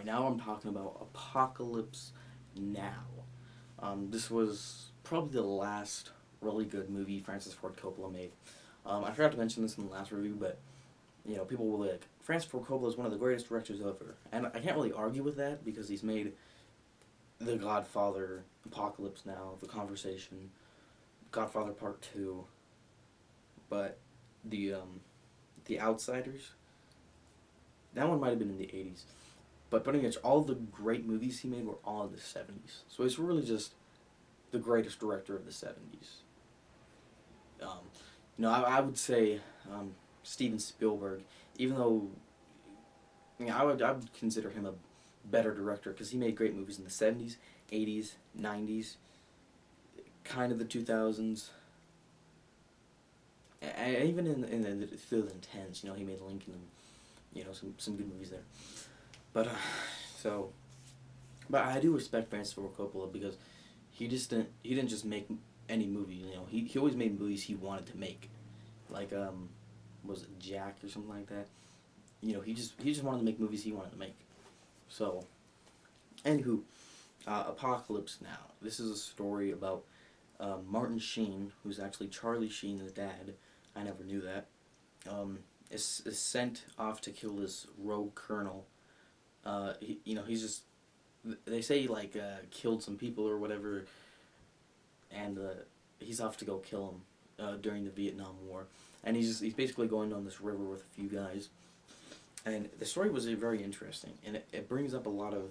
Alright, now I'm talking about Apocalypse Now. This was probably the last really good movie Francis Ford Coppola made. I forgot to mention this in the last review, but people were like, Francis Ford Coppola is one of the greatest directors ever, and I can't really argue with that because he's made The Godfather, Apocalypse Now, The Conversation, Godfather Part Two, but the Outsiders, that one might have been in the '80s. But pretty much all the great movies he made were all in the '70s. So he's really just the greatest director of the '70s. Um, I would say Steven Spielberg, even though I would consider him a better director because he made great movies in the '70s, '80s, '90s, kind of the 2000s, and even in the 2010s. He made Lincoln and some good movies there. But so, but I do respect Francis Ford Coppola because he didn't just make any movie. He always made movies he wanted to make, like was it Jack or something like that. He just wanted to make movies he wanted to make. So, anywho, Apocalypse Now. This is a story about Martin Sheen, who's actually Charlie Sheen's dad. I never knew that. Is sent off to kill this rogue colonel. He's just, they say he killed some people or whatever, and he's off to go kill him during the Vietnam War, and he's basically going down this river with a few guys, and the story was very interesting, and it brings up a lot of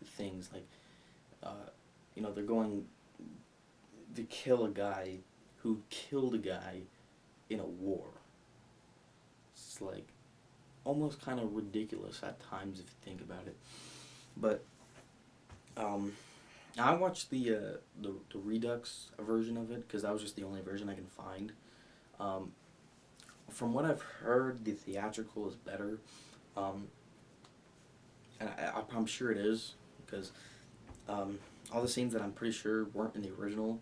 things like, they're going to kill a guy who killed a guy in a war. It's like almost kind of ridiculous at times if you think about it. But I watched the Redux version of it because that was just the only version I can find. From what I've heard, the theatrical is better, and I'm sure it is because all the scenes that I'm pretty sure weren't in the original,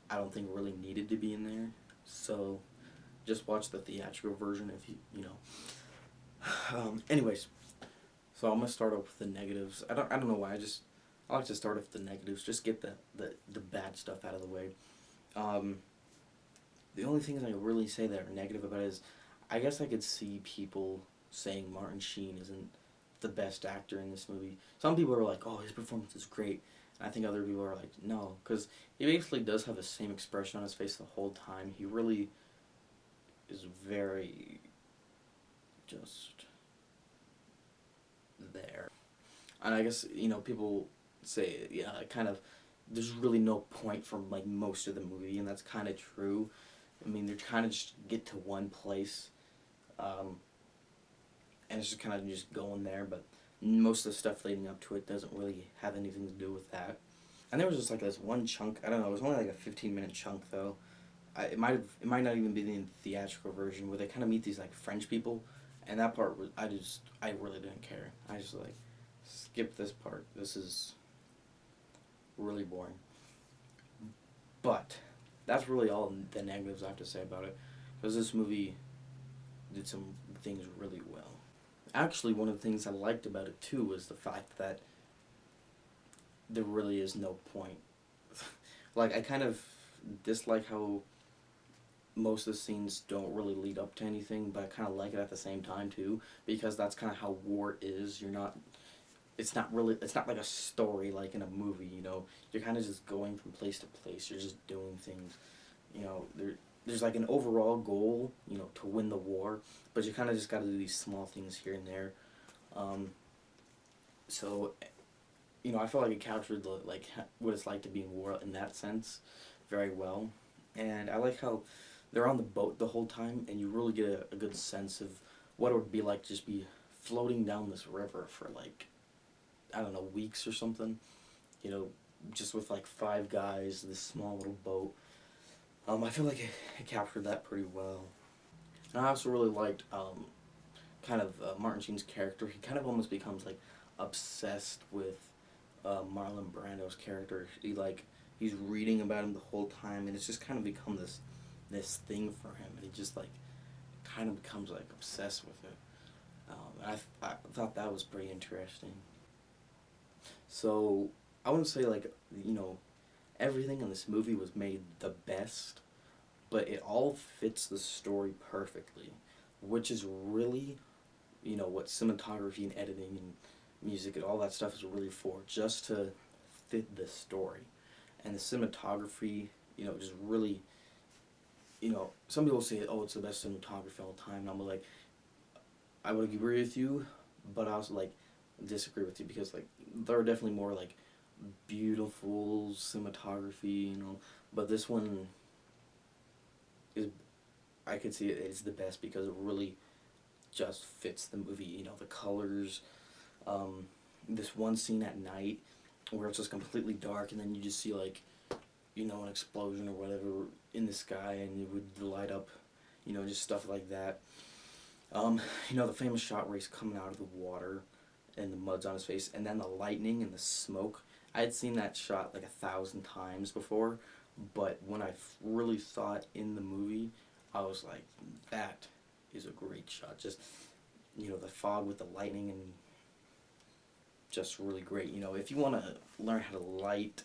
I don't think really needed to be in there. So just watch the theatrical version if you know. Anyways, so I'm gonna start off with the negatives. I don't know why. I like to start off with the negatives. Just get the bad stuff out of the way. The only things I can really say that are negative about it is, I guess I could see people saying Martin Sheen isn't the best actor in this movie. Some people are like, oh, his performance is great. And I think other people are like, no, because he basically does have the same expression on his face the whole time. He really is very just there. And I guess, people say, yeah, kind of, there's really no point from, most of the movie, and that's kind of true. I mean, they're kind of just get to one place, and it's just kind of just going there, but most of the stuff leading up to it doesn't really have anything to do with that. And there was just, this one chunk, I don't know, it was only, a 15-minute chunk, though. It might not even be the theatrical version, where they kind of meet these, French people, and that part was, I really didn't care. I just, skip this part. This is really boring. But that's really all the negatives I have to say about it, because this movie did some things really well. Actually, one of the things I liked about it too was the fact that there really is no point. I kind of dislike how most of the scenes don't really lead up to anything, but I kind of like it at the same time too, because that's kind of how war is. It's not like a story like in a movie, You're kind of just going from place to place. You're just doing things, there's an overall goal, to win the war, but you kind of just got to do these small things here and there. So, I felt like it captured what it's like to be in war in that sense very well. And I like how they're on the boat the whole time, and you really get a good sense of what it would be like to just be floating down this river for I don't know, weeks or something, just with 5 guys, this small little boat. I feel like it captured that pretty well. And I also really liked Martin Sheen's character. He kind of almost becomes obsessed with Marlon Brando's character. He's reading about him the whole time, and it's just kind of become this thing for him, and he just kind of becomes obsessed with it. And I thought that was pretty interesting. So I wouldn't say like, you know, everything in this movie was made the best, but it all fits the story perfectly, which is really, you know, what cinematography and editing and music and all that stuff is really for, just to fit the story. And the cinematography, you know, just really, you know, some people say, oh, it's the best cinematography of all time, and I'm like, I would agree with you, but I also like disagree with you because like there are definitely more like beautiful cinematography, you know, but this one is, I could see it is the best because it really just fits the movie. You know, the colors. Um, this one scene at night where it's just completely dark, and then you just see like, you know, an explosion or whatever in the sky, and it would light up, you know, just stuff like that. You know, the famous shot where he's coming out of the water, and the mud's on his face, and then the lightning and the smoke. I had seen that shot like 1,000 times before, but when I really saw it in the movie, I was like, that is a great shot. Just, you know, the fog with the lightning and just really great. You know, if you want to learn how to light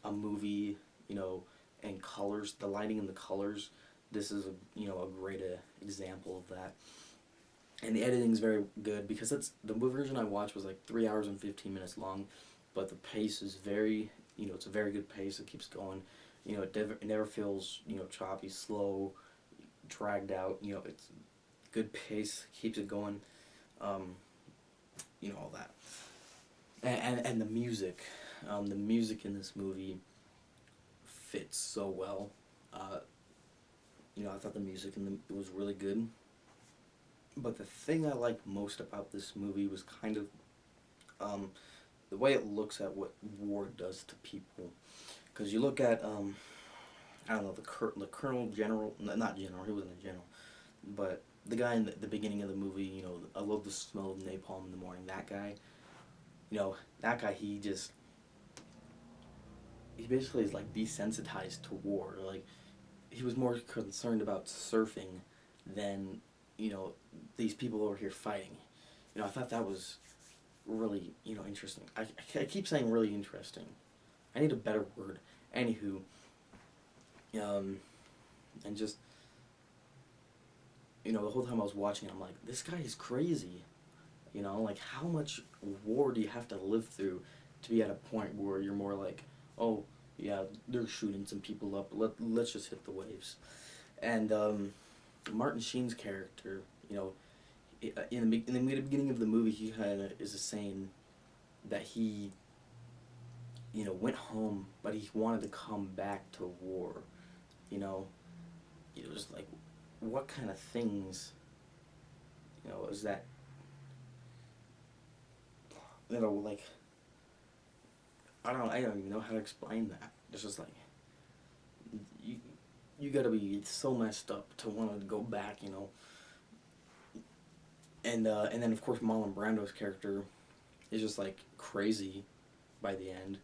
a movie, you know, and colors, the lighting and the colors, this is a, you know, a great example of that. And the editing's very good because it's the version I watched was like 3 hours and 15 minutes long, but the pace is very, you know, it's a very good pace. It keeps going, you know, it never feels, you know, choppy, slow, dragged out. You know, it's good pace, keeps it going. Um, you know, all that. And the music in this movie fits so well. Uh, you know, I thought the music in the it was really good. But the thing I liked most about this movie was kind of um, the way it looks at what war does to people. Because you look at I don't know, the colonel general, not general, he wasn't a general, but the guy in the beginning of the movie. You know, I love the smell of napalm in the morning. That guy, you know, that guy, he basically is like desensitized to war. Like he was more concerned about surfing than, you know, these people over here fighting. You know, I thought that was really, you know, interesting. I keep saying really interesting. I need a better word. Anywho, um, and just, you know, the whole time I was watching it, I'm like, this guy is crazy. You know, like how much war do you have to live through to be at a point where you're more like, oh, yeah, they're shooting some people up. Let's just hit the waves. And Martin Sheen's character, you know, in the beginning of the movie, he kind of is saying that he, you know, went home, but he wanted to come back to war. You know, it was like, what kind of things, you know, is that, you know, like, I don't even know how to explain that. It's just like, you, you gotta be so messed up to want to go back, you know. And then of course Marlon Brando's character is just like crazy by the end.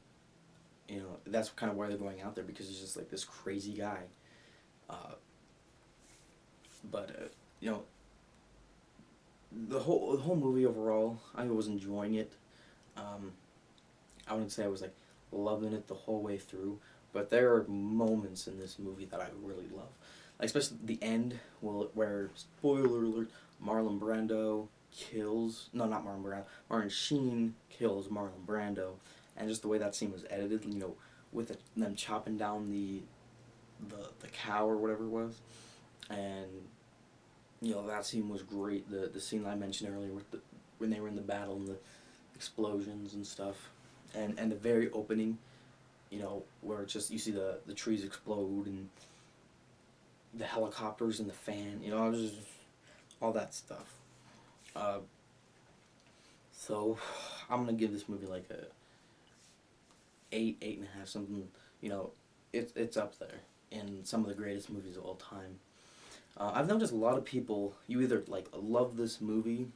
You know, that's kind of why they're going out there because he's just like this crazy guy. Uh, but you know, the whole movie overall, I was enjoying it. Um, I wouldn't say I was like loving it the whole way through, but there are moments in this movie that I really love, like especially the end, where spoiler alert, Marlon Brando kills, no, not Marlon Brando, Martin Sheen kills Marlon Brando, and just the way that scene was edited, you know, with them chopping down the cow or whatever it was, and you know that scene was great. The scene I mentioned earlier with when they were in the battle and the explosions and stuff, and the very opening, you know, where it's just you see the trees explode and the helicopters and the fan, you know, just all that stuff. Uh, so I'm gonna give this movie like a 8, 8.5, something. You know, it's up there in some of the greatest movies of all time. I've noticed a lot of people, you either like love this movie,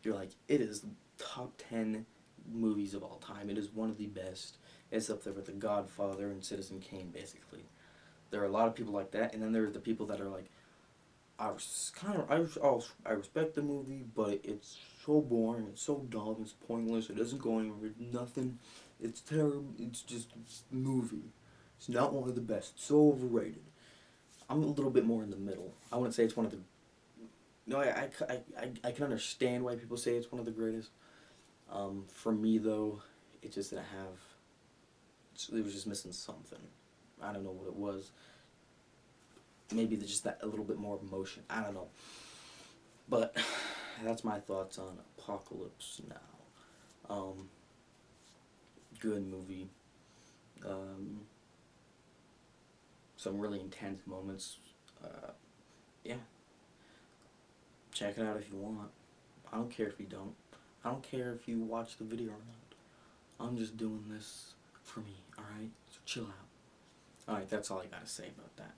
you're like, it is top 10 movies of all time. It is one of the best. It's up there with The Godfather and Citizen Kane, basically. There are a lot of people like that, and then there are the people that are like, I respect the movie, but it's so boring, it's so dumb, it's pointless, it doesn't go anywhere, nothing. It's terrible, it's just a movie. It's not one of the best, it's so overrated. I'm a little bit more in the middle. I wouldn't say it's one of the... No, I can understand why people say it's one of the greatest. For me, though, it just didn't have... It was just missing something. I don't know what it was. Maybe just that a little bit more emotion. I don't know. But that's my thoughts on Apocalypse Now. Good movie. Some really intense moments. Yeah. Check it out if you want. I don't care if you don't. I don't care if you watch the video or not. I'm just doing this for me, alright? So chill out. Alright, that's all I gotta say about that.